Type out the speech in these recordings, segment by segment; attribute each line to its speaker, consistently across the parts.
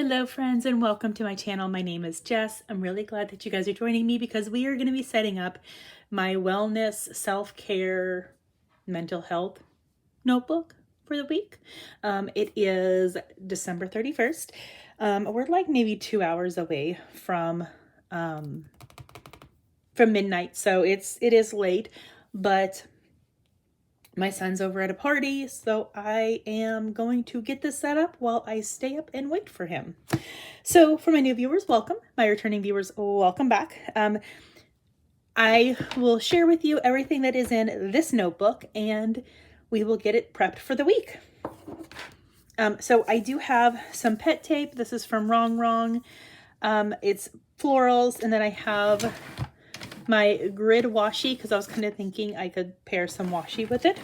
Speaker 1: Hello friends and welcome to my channel. My name is Jess. I'm really glad that you guys are joining me because we are going to be setting up my wellness, self-care, mental health notebook for the week. It is December 31st. We're like maybe 2 hours away from midnight, so it is late, but my son's over at a party, so I am going to get this set up while I stay up and wait for him. So for my new viewers, welcome. My returning viewers, welcome back. I will share with you everything that is in this notebook and we will get it prepped for the week. So I do have some pet tape. This is from Wrong. It's florals, and then I have my grid washi because I was kind of thinking I could pair some washi with it.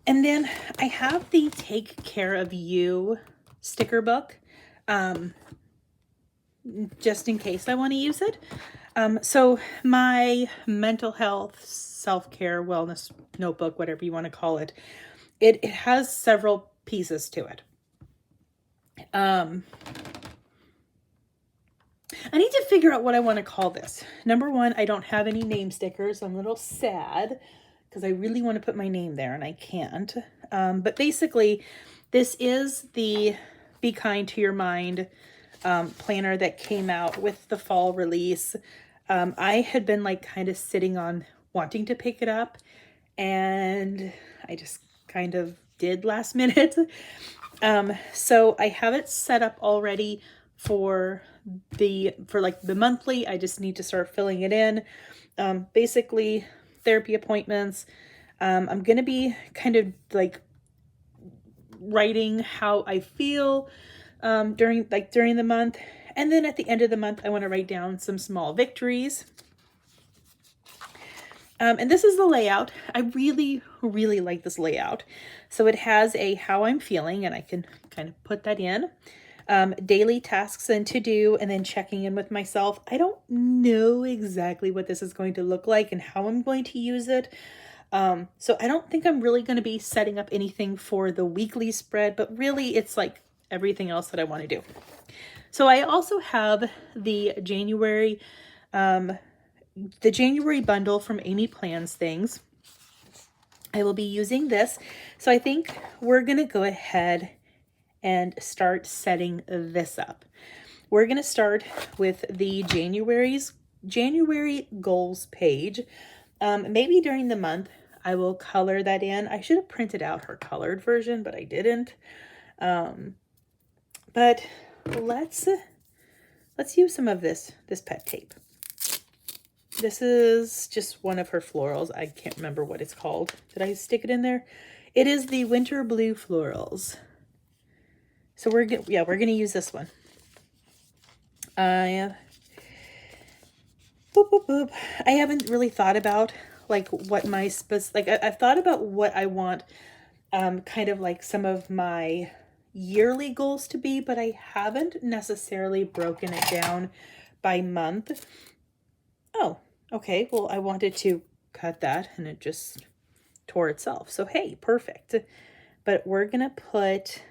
Speaker 1: And then I have the Take Care of You sticker book, just in case I want to use it. So my mental health, self-care, wellness notebook, whatever you want to call it, it has several pieces to it. I need to figure out what I want to call this. Number one, I don't have any name stickers. I'm a little sad because I really want to put my name there and I can't. But basically, this is the Be Kind to Your Mind planner that came out with the fall release. I had been like kind of sitting on wanting to pick it up, and I just kind of did last minute. So I have it set up already for like the monthly. I just need to start filling it in. Basically therapy appointments. I'm going to be kind of like writing how I feel during the month. And then at the end of the month, I want to write down some small victories. And this is the layout. I really, really like this layout. So it has a how I'm feeling, and I can kind of put that in. Daily tasks and to do, and then checking in with myself. I don't know exactly what this is going to look like and how I'm going to use it. So I don't think I'm really going to be setting up anything for the weekly spread, but really it's like everything else that I want to do. So I also have the January bundle from Amy Plans Things. I will be using this. So I think we're going to go ahead and start setting this up. We're going to start with the January goals page. Maybe during the month I will color that in. I should have printed out her colored version, but I didn't. But let's use some of this pet tape. This is just one of her florals. I can't remember what it's called. Did I stick it in there? It is the Winter Blue Florals. So we're going to use this one. I haven't really thought about like what my I've thought about what I want kind of like some of my yearly goals to be, but I haven't necessarily broken it down by month. Oh, okay. Well, I wanted to cut that and it just tore itself. So, hey, perfect. But we're going to put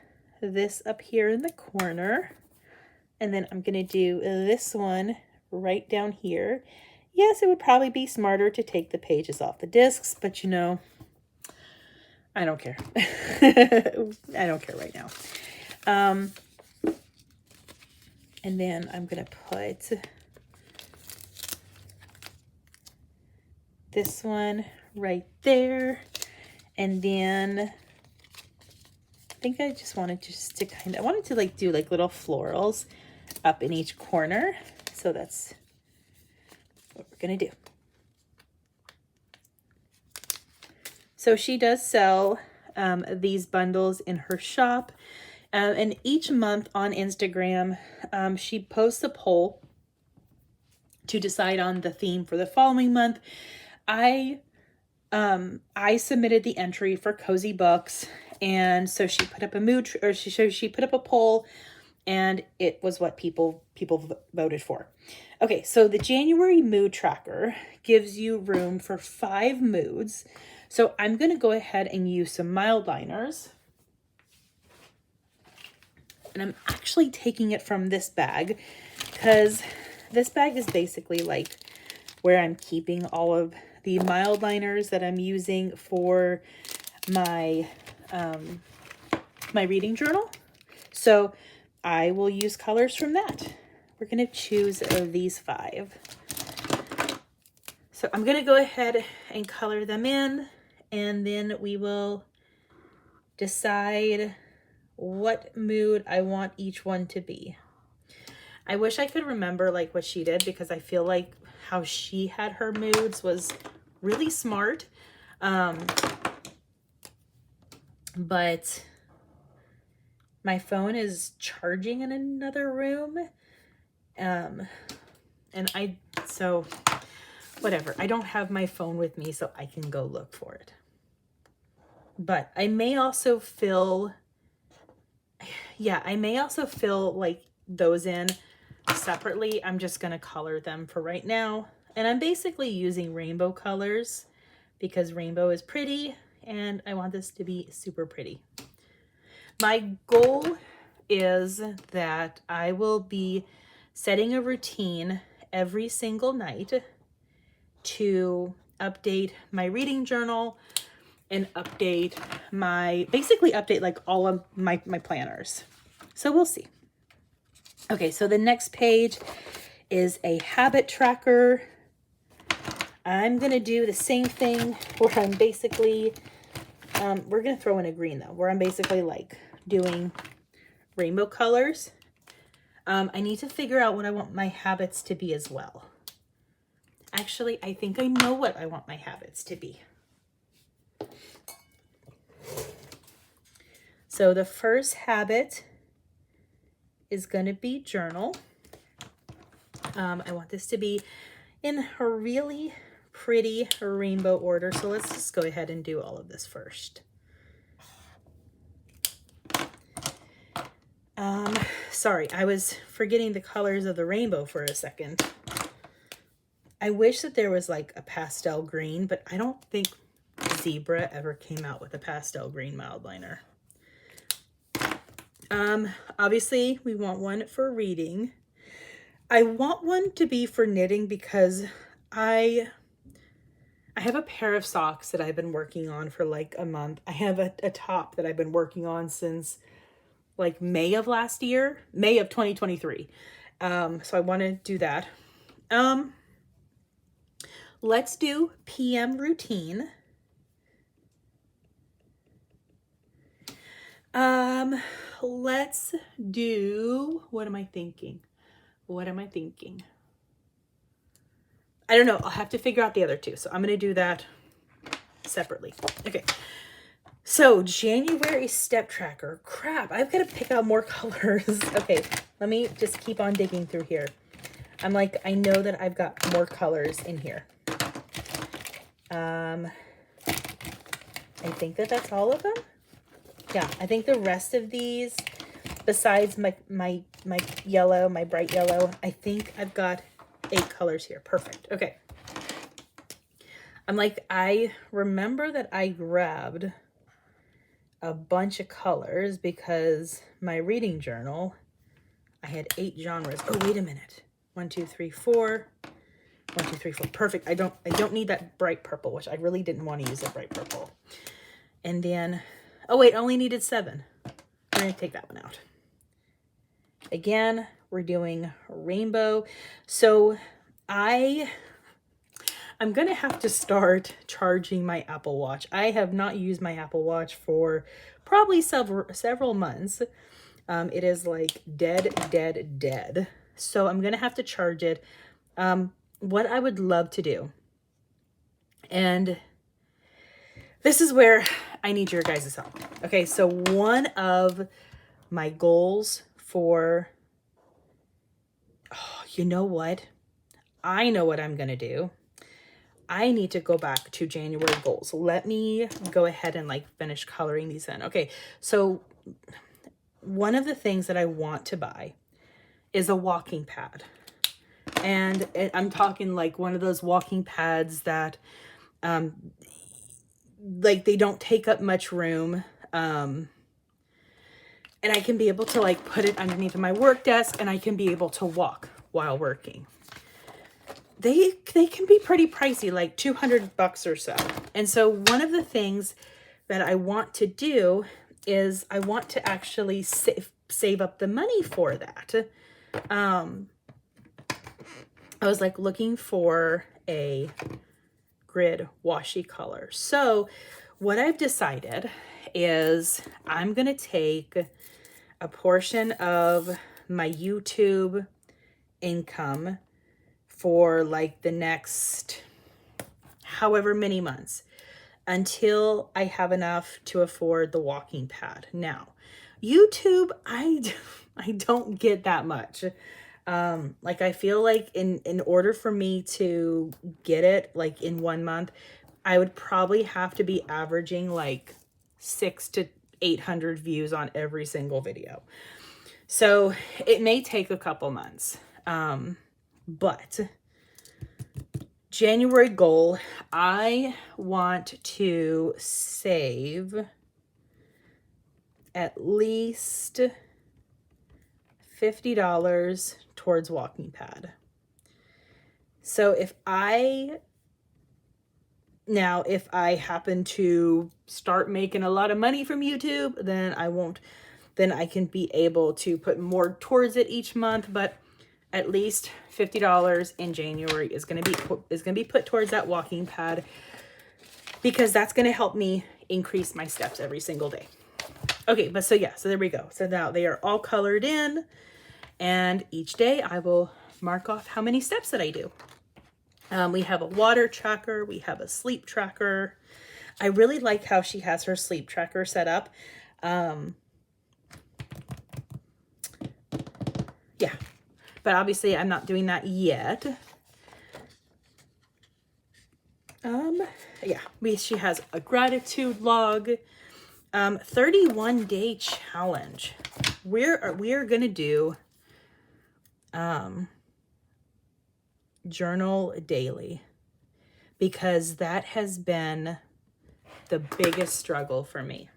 Speaker 1: this up here in the corner, and then I'm going to do this one right down here. Yes, it would probably be smarter to take the pages off the discs, but you know, I don't care. I don't care right now. And then I'm going to put this one right there, and then I think I just wanted I wanted to like do like little florals up in each corner. So that's what we're going to do. So she does sell these bundles in her shop. And each month on Instagram, she posts a poll to decide on the theme for the following month. I submitted the entry for cozy books, and so she put up she put up a poll, and it was what people voted for. Okay, so the January mood tracker gives you room for 5 moods. So I'm going to go ahead and use some mild liners. And I'm actually taking it from this bag because this bag is basically like where I'm keeping all of the mild liners that I'm using for my my reading journal. So I will use colors from that. We're going to choose these 5. So I'm going to go ahead and color them in, and then we will decide what mood I want each one to be. I wish I could remember like what she did, because I feel like how she had her moods was really smart. But my phone is charging in another room. So whatever. I don't have my phone with me, so I can go look for it. But I may also fill like those in separately. I'm just going to color them for right now. And I'm basically using rainbow colors because rainbow is pretty and I want this to be super pretty. My goal is that I will be setting a routine every single night to update my reading journal and basically update like all of my planners. So we'll see. Okay, so the next page is a habit tracker. I'm going to do the same thing where I'm basically, we're going to throw in a green though, where I'm basically like doing rainbow colors. I need to figure out what I want my habits to be as well. Actually, I think I know what I want my habits to be. So the first habit is going to be journal. I want this to be in a really pretty rainbow order. So let's just go ahead and do all of this first. Sorry, I was forgetting the colors of the rainbow for a second. I wish that there was like a pastel green, but I don't think Zebra ever came out with a pastel green mild liner. Obviously we want one for reading. I want one to be for knitting because I have a pair of socks that I've been working on for like a month. I have a top that I've been working on since like May of last year, May of 2023. So I want to do that. Let's do PM routine. Let's do, what am I thinking? I don't know. I'll have to figure out the other two. So I'm going to do that separately. Okay. So January step tracker. Crap. I've got to pick out more colors. Okay. Let me just keep on digging through here. I'm like, I know that I've got more colors in here. I think that that's all of them. Yeah. I think the rest of these, besides my yellow, my bright yellow, I think I've got 8 colors here. Perfect. Okay. I'm like, I remember that I grabbed a bunch of colors because my reading journal, I had 8 genres. Oh, wait a minute. 1, 2, 3, 4. 1, 2, 3, 4. Perfect. I don't need that bright purple, which I really didn't want to use that bright purple. And then, oh wait, I only needed 7. We're going to take that one out. Again, we're doing rainbow. So I'm going to have to start charging my Apple Watch. I have not used my Apple Watch for probably several months. It is like dead. So I'm going to have to charge it. What I would love to do, and this is where I need your guys' help. Okay, so one of my goals for, oh, you know what? I know what I'm going to do. I need to go back to January goals. Let me go ahead and like finish coloring these in. Okay, so one of the things that I want to buy is a walking pad. And I'm talking like one of those walking pads that like they don't take up much room. And I can be able to like put it underneath my work desk, and I can be able to walk while working. They can be pretty pricey, like $200 or so. And so one of the things that I want to do is I want to actually save up the money for that. I was like looking for a grid washi color. So what I've decided is I'm going to take a portion of my YouTube income for like the next however many months until I have enough to afford the walking pad. Now, YouTube, I don't get that much. Like I feel like in order for me to get it like in 1 month, I would probably have to be averaging like 600 to 800 views on every single video. So it may take a couple months. But January goal, I want to save at least $50 towards walking pad. So if I happen to start making a lot of money from YouTube, then I can be able to put more towards it each month, but at least $50 in January is going to be put towards that walking pad, because that's going to help me increase my steps every single day. Okay, but so there we go. So now they are all colored in, and each day I will mark off how many steps that I do. We have a water tracker. We have a sleep tracker. I really like how she has her sleep tracker set up. Yeah. But obviously I'm not doing that yet. Yeah, she has a gratitude log, 31-day challenge. We are going to do, journal daily, because that has been the biggest struggle for me.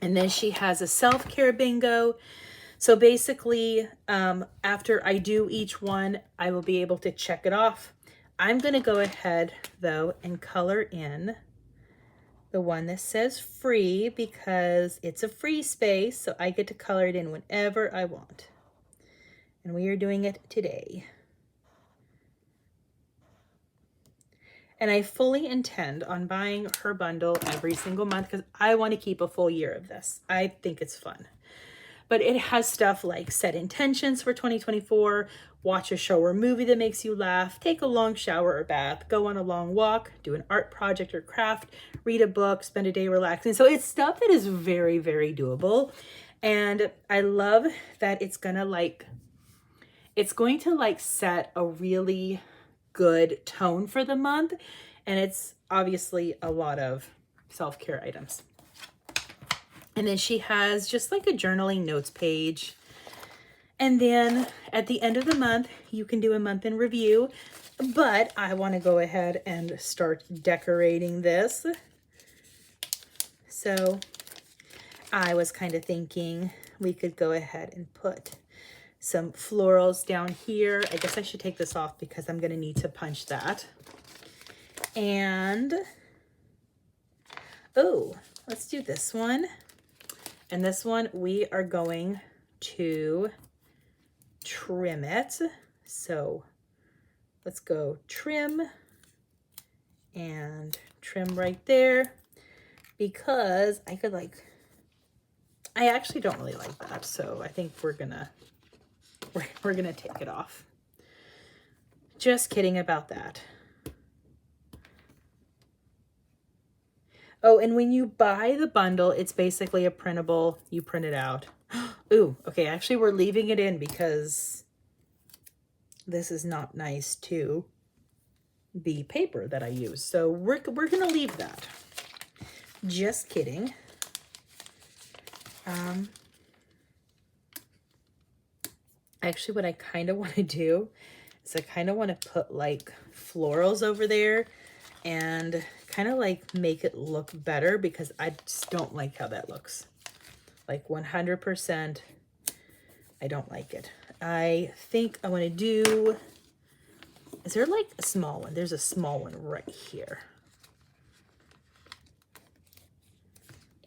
Speaker 1: And then she has a self-care bingo. So basically, after I do each one, I will be able to check it off. I'm going to go ahead, though, and color in the one that says free, because it's a free space, so I get to color it in whenever I want. And we are doing it today. And I fully intend on buying her bundle every single month, because I want to keep a full year of this. I think it's fun. But it has stuff like set intentions for 2024, watch a show or movie that makes you laugh, take a long shower or bath, go on a long walk, do an art project or craft, read a book, spend a day relaxing. So it's stuff that is very, very doable. And I love that it's going to set a really good tone for the month. And it's obviously a lot of self-care items. And then she has just like a journaling notes page. And then at the end of the month, you can do a month in review. But I want to go ahead and start decorating this. So I was kind of thinking we could go ahead and put some florals down here. I guess I should take this off because I'm going to need to punch that. And, oh, let's do this one. And this one, we are going to trim it. So let's go trim and trim right there, because I actually don't really like that. So I think we're gonna take it off. Just kidding about that. Oh, and when you buy the bundle, it's basically a printable. You print it out. Ooh, okay. Actually, we're leaving it in because this is not nice to be paper that I use. So we're going to leave that. Just kidding. Actually, what I kind of want to do is I kind of want to put like florals over there and kind of like make it look better, because I just don't like how that looks. Like 100%, I don't like it. I think I want to do, is there like a small one? There's a small one right here.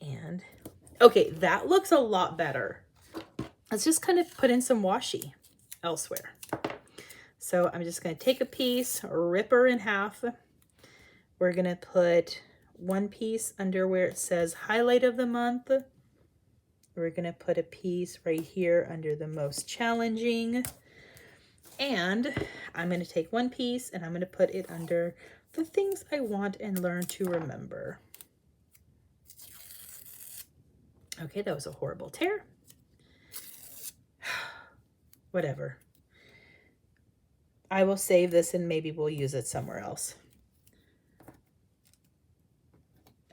Speaker 1: And, okay, that looks a lot better. Let's just kind of put in some washi elsewhere. So I'm just going to take a piece, rip her in half. We're going to put one piece under where it says highlight of the month. We're going to put a piece right here under the most challenging. And I'm going to take one piece and I'm going to put it under the things I want and learn to remember. Okay, that was a horrible tear. Whatever. I will save this and maybe we'll use it somewhere else.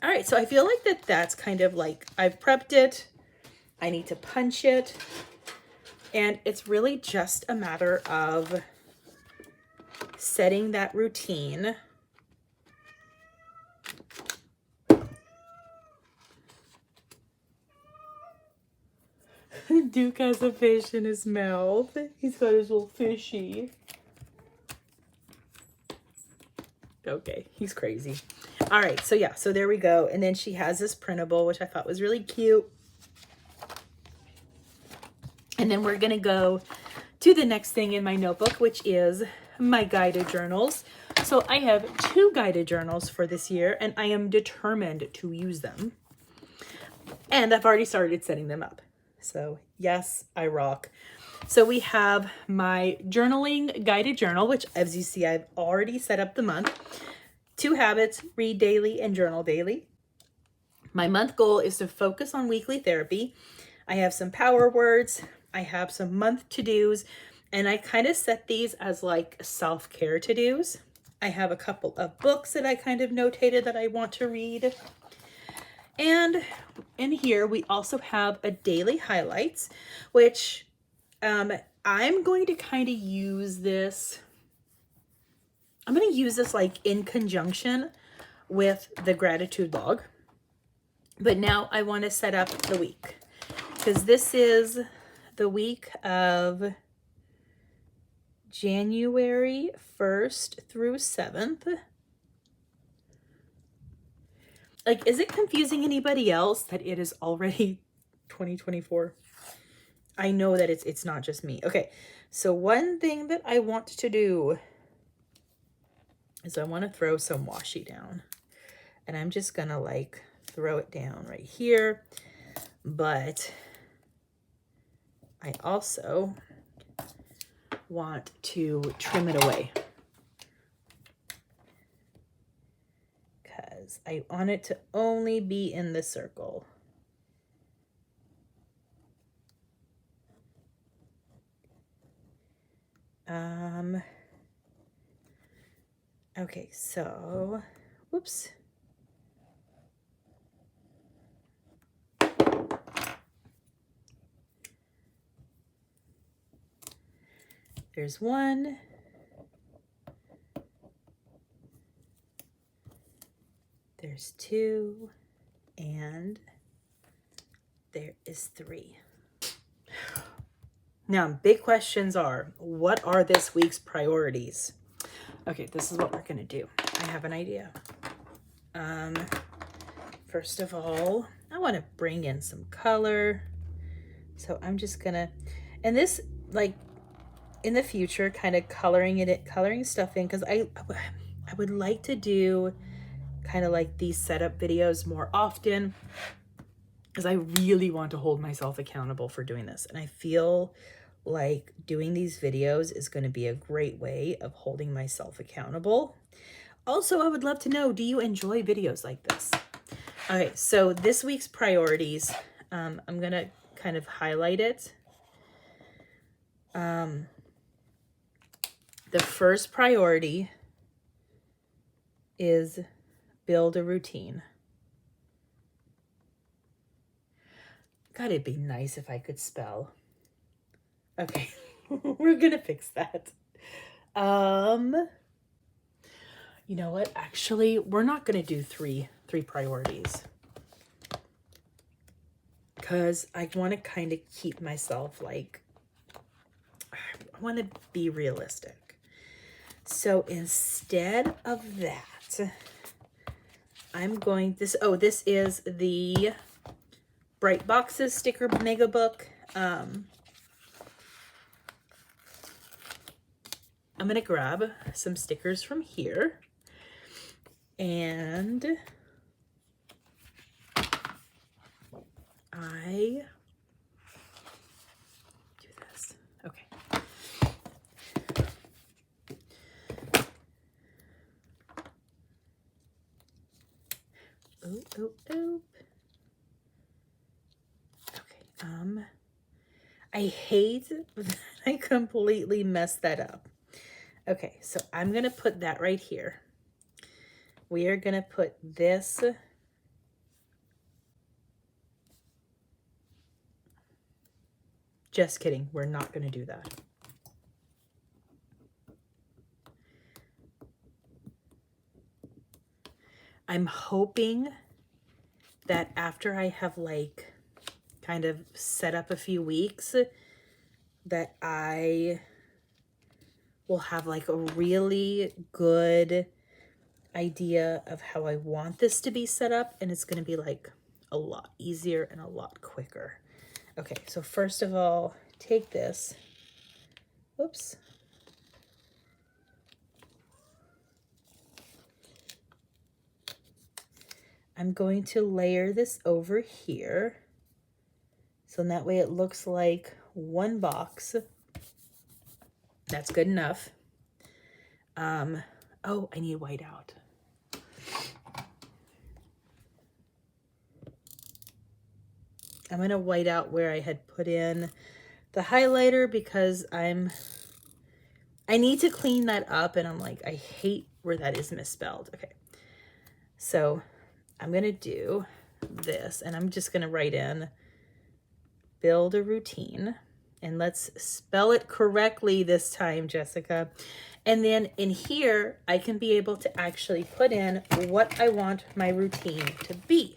Speaker 1: All right, so I feel like that's kind of like, I've prepped it. I need to punch it. And it's really just a matter of setting that routine. Duke has a fish in his mouth. He's got his little fishy. Okay, he's crazy. All right, so yeah, so there we go. And then she has this printable, which I thought was really cute. And then we're gonna go to the next thing in my notebook, which is my guided journals. So I have 2 guided journals for this year, and I am determined to use them. And I've already started setting them up. So yes, I rock. So we have my journaling guided journal, which as you see, I've already set up the month. 2 habits, read daily and journal daily. My month goal is to focus on weekly therapy. I have some power words. I have some month to-dos, and I kind of set these as like self-care to-dos. I have a couple of books that I kind of notated that I want to read. And in here, we also have a daily highlights, which I'm going to kind of use this. I'm going to use this like in conjunction with the gratitude log. But now I want to set up the week, because this is the week of January 1st through 7th. Like, is it confusing anybody else that it is already 2024? I know that it's not just me. Okay, so one thing that I want to do is I want to throw some washi down. And I'm just going to like throw it down right here. But I also want to trim it away, because I want it to only be in the circle. Okay, so, whoops. There's one. There's 2. And there is 3. Now, big questions are, what are this week's priorities? Okay, this is what we're gonna do. I have an idea. First of all, I wanna bring in some color. So I'm just gonna, and this, like, in the future, kind of coloring stuff in, because I would like to do kind of like these setup videos more often, because I really want to hold myself accountable for doing this. And I feel like doing these videos is going to be a great way of holding myself accountable. Also, I would love to know, do you enjoy videos like this? Okay, so this week's priorities, I'm going to kind of highlight it. The first priority is build a routine. God, it'd be nice if I could spell. Okay, we're gonna fix that. You know what? Actually, we're not gonna do three priorities, because I want to kind of keep myself like, I want to be realistic. So instead of that, I'm going this, oh, this is the Bright Boxes sticker mega book. I'm going to grab some stickers from here and I do this. Okay. Oop. Okay. I hate that I completely messed that up. Okay, so I'm gonna put that right here. We are gonna put this just kidding, we're not gonna do that. I'm hoping that after I have like kind of set up a few weeks that I will have like a really good idea of how I want this to be set up, and it's going to be like a lot easier and a lot quicker. Okay, so first of all, take this. Whoops. I'm going to layer this over here. So in that way it looks like one box. That's good enough. Oh, I need white out. I'm going to white out where I had put in the highlighter because I need to clean that up, and I'm like, I hate where that is misspelled. Okay. So I'm going to do this, and I'm just going to write in build a routine, and let's spell it correctly this time, Jessica. And then in here, I can be able to actually put in what I want my routine to be.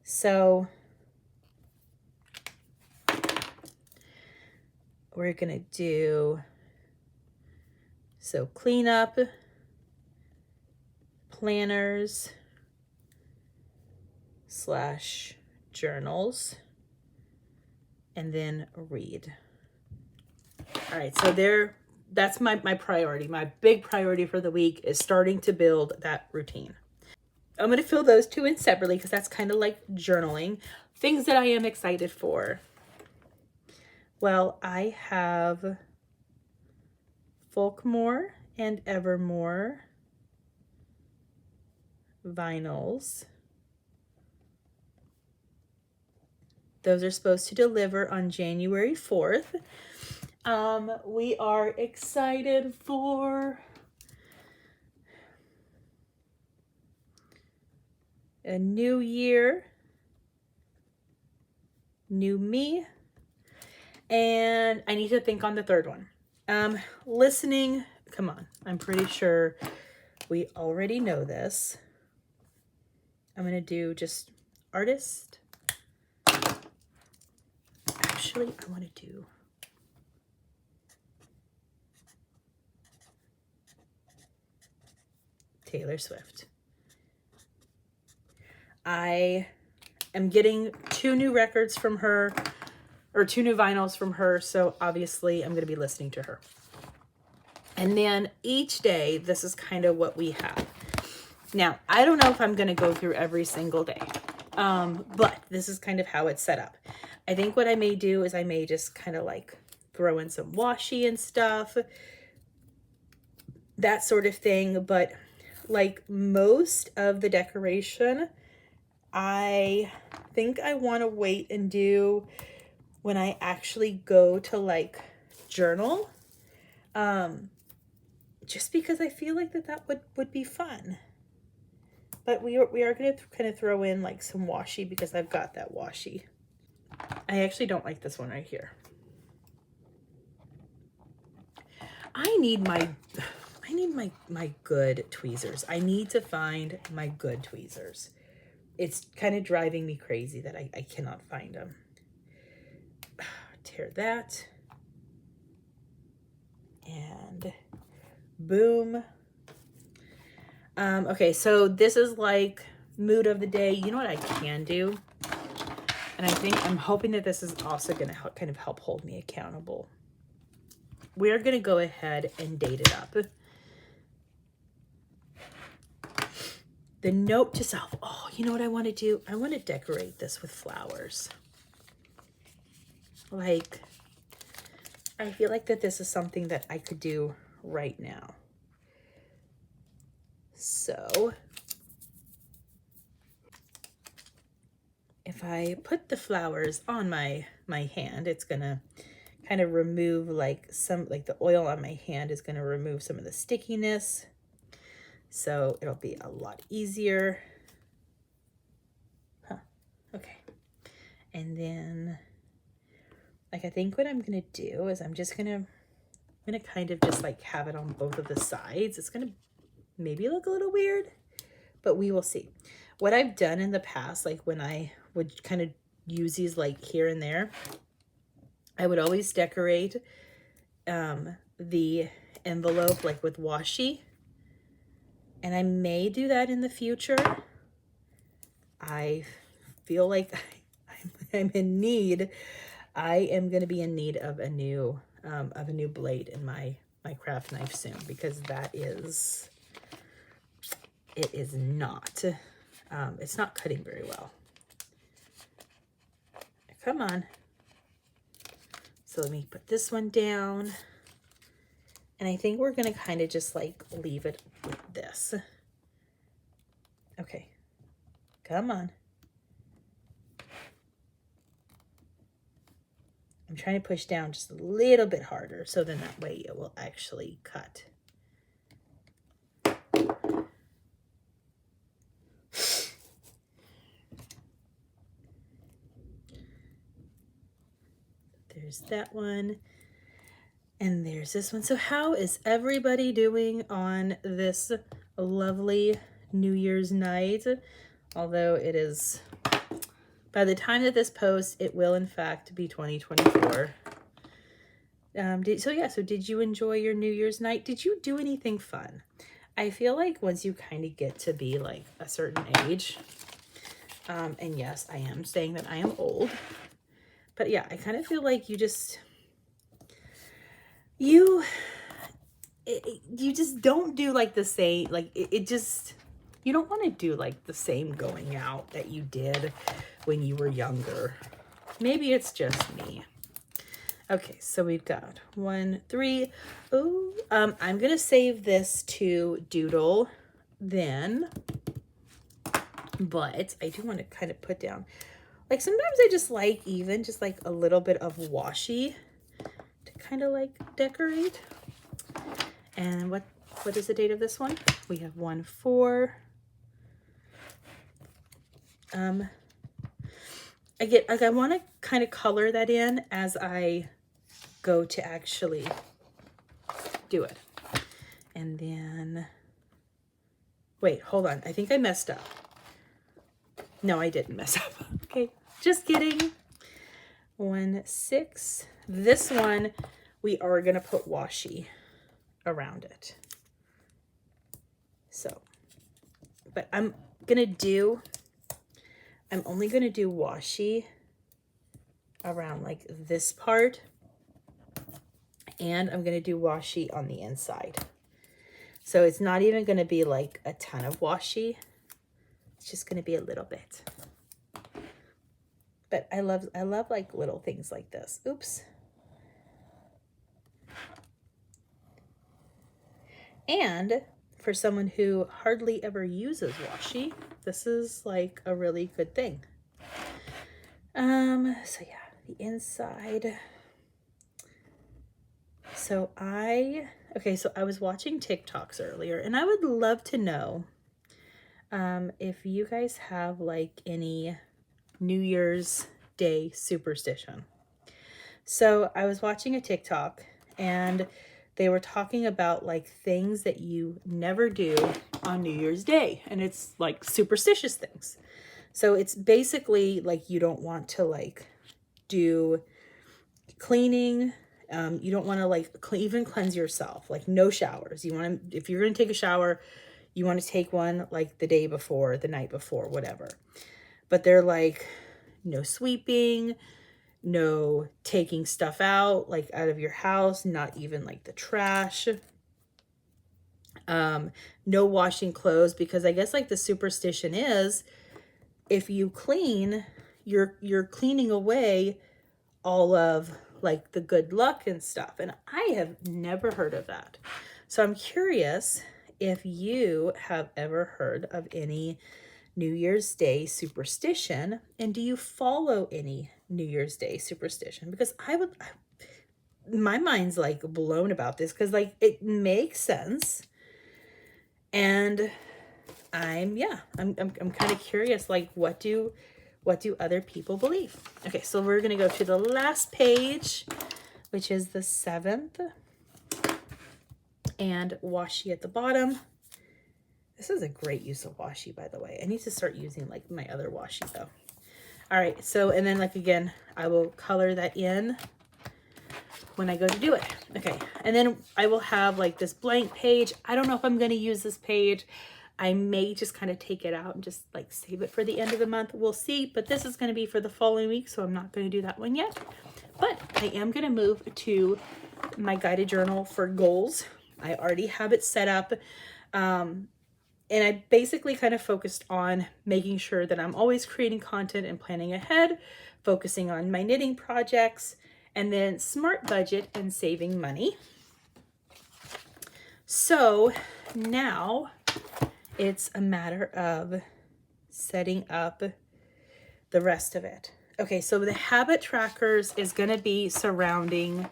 Speaker 1: So we're going to do, so cleanup, planners / journals, and then read. All right, so that's my priority. My big priority for the week is starting to build that routine. I'm going to fill those two in separately because that's kind of like journaling. Things that I am excited for. Well, I have Folkmore and Evermore vinyls. Those are supposed to deliver on January 4th. We are excited for a new year, new me, and I need to think on the third one. Listening, come on, I'm pretty sure we already know this. I'm going to do just artist. Actually, I want to do Taylor Swift. I am getting 2 new records from her, or 2 new vinyls from her, so obviously I'm going to be listening to her. And then each day, this is kind of what we have. Now, I don't know if I'm going to go through every single day, but this is kind of how it's set up. I think what I may do is I may just kind of like throw in some washi and stuff, that sort of thing. But like most of the decoration, I think I want to wait and do when I actually go to like journal, just because I feel like that would be fun. But we are going to kind of throw in like some washi because I've got that washi. I actually don't like this one right here. I need my good tweezers. I need to find my good tweezers. it's kind of driving me crazy that I cannot find them. Tear that. And boom. Okay, so this is like mood of the day. You know what I can do? And I'm hoping that this is also going to help, kind of help hold me accountable. We're going to go ahead and date it up. The note to self. Oh, you know what I want to do? I want to decorate this with flowers. Like, I feel like that this is something that I could do right now. So if I put the flowers on my hand, it's gonna kind of remove like the oil on my hand is gonna remove some of the stickiness. So it'll be a lot easier. Okay. And then like I think what I'm gonna do is I'm gonna kind of just like have it on both of the sides. It's gonna maybe look a little weird, but we will see. What I've done in the past, like when I would kind of use these like here and there, I would always decorate the envelope like with washi. And I may do that in the future. I feel like I'm in need. I am going to be in need of a new blade in my craft knife soon, because it is not, it's not cutting very well. Come on. So let me put this one down. And I think we're going to kind of just like leave it with this. Okay. Come on. I'm trying to push down just a little bit harder, so then that way it will actually cut. There's that one. And there's this one. So how is everybody doing on this lovely New Year's night? Although it is, by the time that this posts, it will in fact be 2024. So did you enjoy your New Year's night? Did you do anything fun? I feel like once you kind of get to be like a certain age, and yes, I am saying that I am old, but yeah, I kind of feel like you just don't do like the same, like you don't want to do like the same going out that you did when you were younger. Maybe it's just me. Okay, so we've got 1, 3. Oh, I'm going to save this to doodle then, but I do want to kind of put down, like sometimes I just like even just like a little bit of washi to kind of like decorate. And what is the date of this one? We have 1/4. I want to kind of color that in as I go to actually do it. And then, wait, hold on. I think I messed up. No, I didn't mess up. Okay, just kidding. 1, 6. This one, we are going to put washi around it. So, but I'm only going to do washi around like this part, and I'm going to do washi on the inside. So it's not even going to be like a ton of washi. It's just going to be a little bit. But I love like little things like this. Oops. And for someone who hardly ever uses washi, this is like a really good thing. So yeah, the inside. So I was watching TikToks earlier, and I would love to know if you guys have like any New Year's Day superstition. So I was watching a TikTok, and they were talking about like things that you never do on New Year's Day, and it's like superstitious things. So it's basically like you don't want to like do cleaning. You don't want to like even cleanse yourself, like no showers. You want to, if you're going to take a shower, you want to take one like the day before, the night before, whatever. But they're like, no sweeping, no taking stuff out, like out of your house, not even like the trash. No washing clothes, because I guess like the superstition is if you clean, you're cleaning away all of like the good luck and stuff. And I have never heard of that. So I'm curious if you have ever heard of any New Year's Day superstition, and do you follow any New Year's Day superstition? Because my mind's like blown about this, because like it makes sense. And I'm kind of curious, like what do other people believe? Okay, so we're gonna go to the last page, which is the 7th, and washi at the bottom. This is a great use of washi, by the way. I need to start using like my other washi though. All right, so, and then like, again, I will color that in when I go to do it. Okay, and then I will have like this blank page. I don't know if I'm gonna use this page. I may just kind of take it out and just like save it for the end of the month. We'll see, but this is gonna be for the following week, so I'm not gonna do that one yet. But I am gonna move to my guided journal for goals. I already have it set up. And I basically kind of focused on making sure that I'm always creating content and planning ahead, focusing on my knitting projects, and then smart budget and saving money. So now it's a matter of setting up the rest of it. Okay, so the habit trackers is going to be surrounding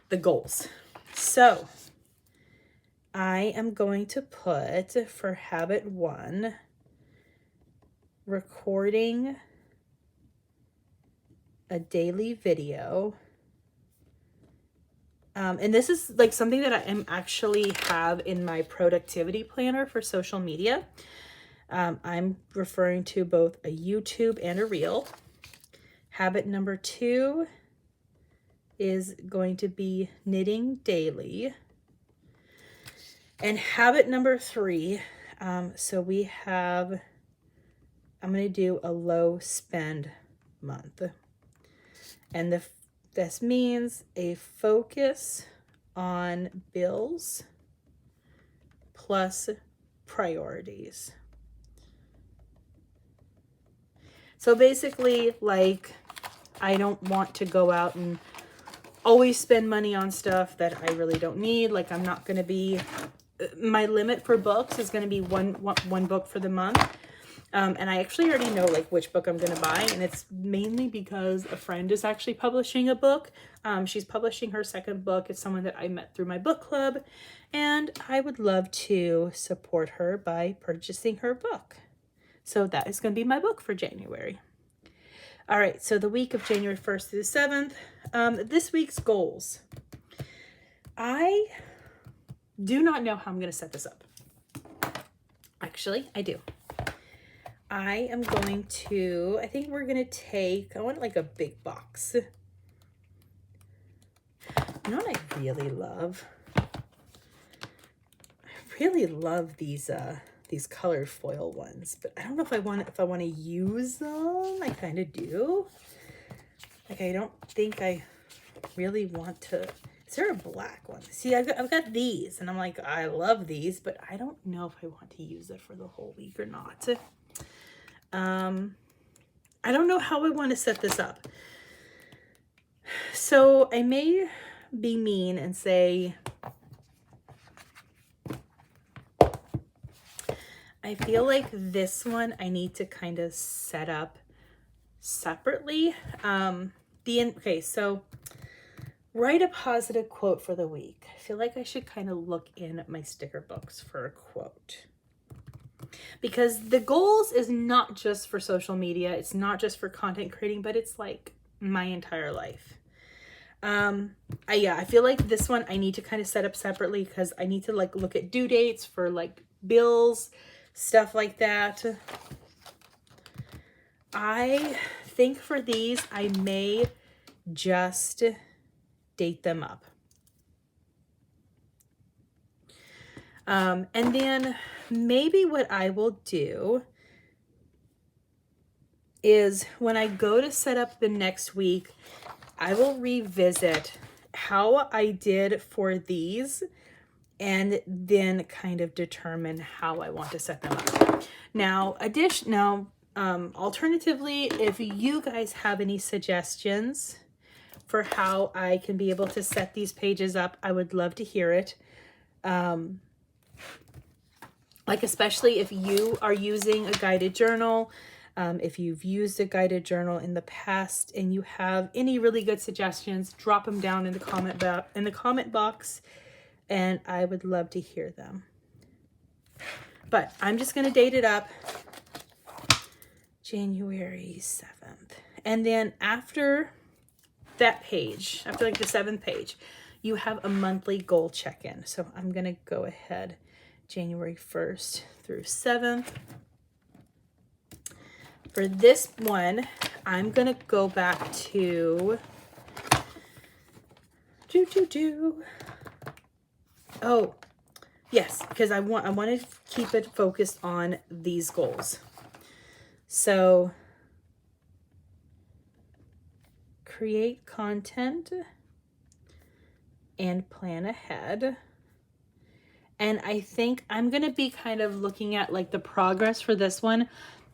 Speaker 1: the goals. So I am going to put for habit 1, recording a daily video. And this is like something that I am actually have in my productivity planner for social media. I'm referring to both a YouTube and a reel. Habit number 2 is going to be knitting daily. And habit number 3, so we have, I'm going to do a low spend month. And this means a focus on bills plus priorities. So basically, like, I don't want to go out and always spend money on stuff that I really don't need. Like, I'm not going to be, my limit for books is going to be one book for the month. And I actually already know like which book I'm going to buy. And it's mainly because a friend is actually publishing a book. She's publishing her second book. It's someone that I met through my book club. And I would love to support her by purchasing her book. So that is going to be my book for January. All right, so the week of January 1st through the 7th, this week's goals. I do not know how I'm going to set this up. Actually, I do. I am going to, I think we're going to take, I want like a big box. You know what I really love? I really love these colored foil ones, but I don't know if I want to use them. I kind of do. Like, I don't think I really want to. Is there a black one? See, I've got these, and I'm like, I love these, but I don't know if I want to use it for the whole week or not. I don't know how I want to set this up. So I may be mean and say, I feel like this one I need to kind of set up separately. Okay, so write a positive quote for the week. I feel like I should kind of look in at my sticker books for a quote. Because the goals is not just for social media. It's not just for content creating, but it's like my entire life. I feel like this one I need to kind of set up separately because I need to like look at due dates for like bills, stuff like that. I think for these, I may just date them up. And then maybe what I will do is when I go to set up the next week, I will revisit how I did for these and then kind of determine how I want to set them up. Now, alternatively, if you guys have any suggestions for how I can be able to set these pages up, I would love to hear it. Like especially if you are using a guided journal, if you've used a guided journal in the past and you have any really good suggestions, drop them down in the comment box, and I would love to hear them. But I'm just going to date it up January 7th. And then after that page, after like the 7th page, you have a monthly goal check-in. So I'm going to go ahead January 1st through 7th. For this one, I'm going to go back to oh, yes, because I want to keep it focused on these goals. So create content and plan ahead. And I think I'm going to be kind of looking at like the progress for this one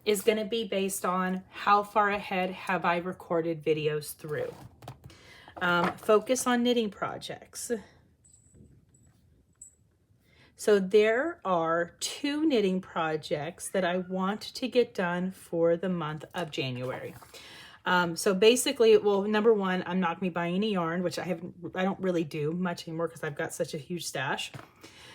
Speaker 1: is going to be based on how far ahead have I recorded videos through. Focus on knitting projects. So there are 2 knitting projects that I want to get done for the month of January. So basically, well, number one, I'm not going to be buying any yarn, which I don't really do much anymore because I've got such a huge stash.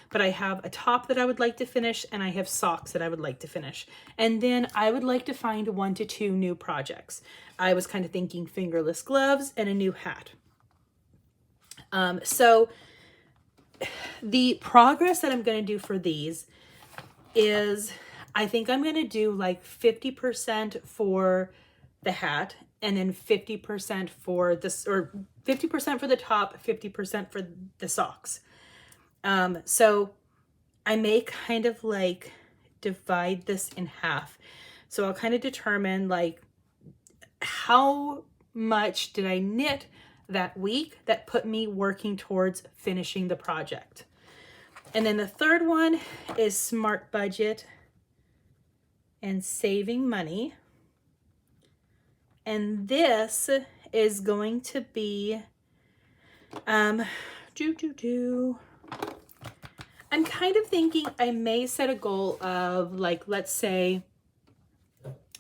Speaker 1: But I have a top that I would like to finish, and I have socks that I would like to finish. And then I would like to find 1 to 2 new projects. I was kind of thinking fingerless gloves and a new hat. So the progress that I'm going to do for these is I think I'm going to do like 50% for the hat and then 50% for this, or 50% for the top, 50% for the socks. So I may kind of like divide this in half. So I'll kind of determine like how much did I knit that week that put me working towards finishing the project. And then the third one is smart budget and saving money. And this is going to be, I'm kind of thinking I may set a goal of like, let's say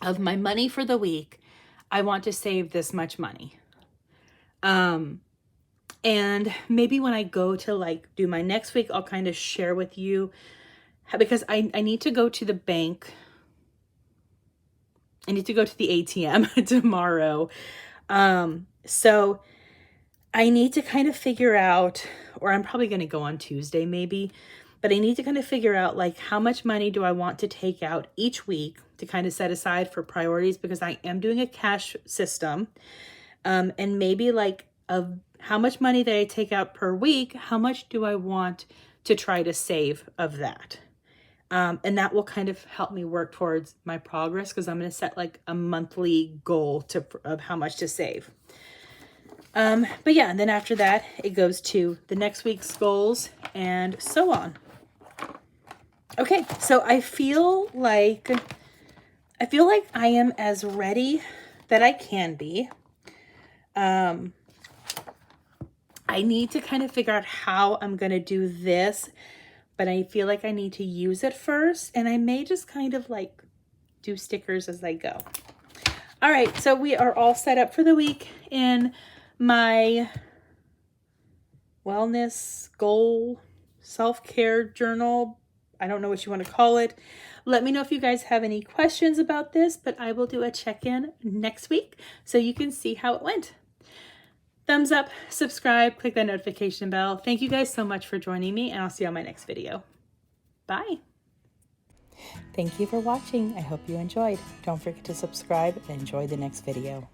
Speaker 1: of my money for the week, I want to save this much money. And maybe when I go to like do my next week, I'll kind of share with you because I need to go to the bank. I need to go to the ATM tomorrow. So I need to kind of figure out, or I'm probably going to go on Tuesday maybe, but I need to kind of figure out like how much money do I want to take out each week to kind of set aside for priorities, because I am doing a cash system. And maybe like of how much money that I take out per week, how much do I want to try to save of that? And that will kind of help me work towards my progress, because I'm going to set like a monthly goal of how much to save. But yeah, and then after that, it goes to the next week's goals and so on. Okay, so I feel like I am as ready that I can be. I need to kind of figure out how I'm going to do this, but I feel like I need to use it first, and I may just kind of like do stickers as I go. All right, so we are all set up for the week in my wellness goal self-care journal. I don't know what you want to call it. Let me know if you guys have any questions about this, but I will do a check-in next week so you can see how it went. Thumbs up, subscribe, click that notification bell. Thank you guys so much for joining me, and I'll see you on my next video. Bye. Thank you for watching. I hope you enjoyed. Don't forget to subscribe and enjoy the next video.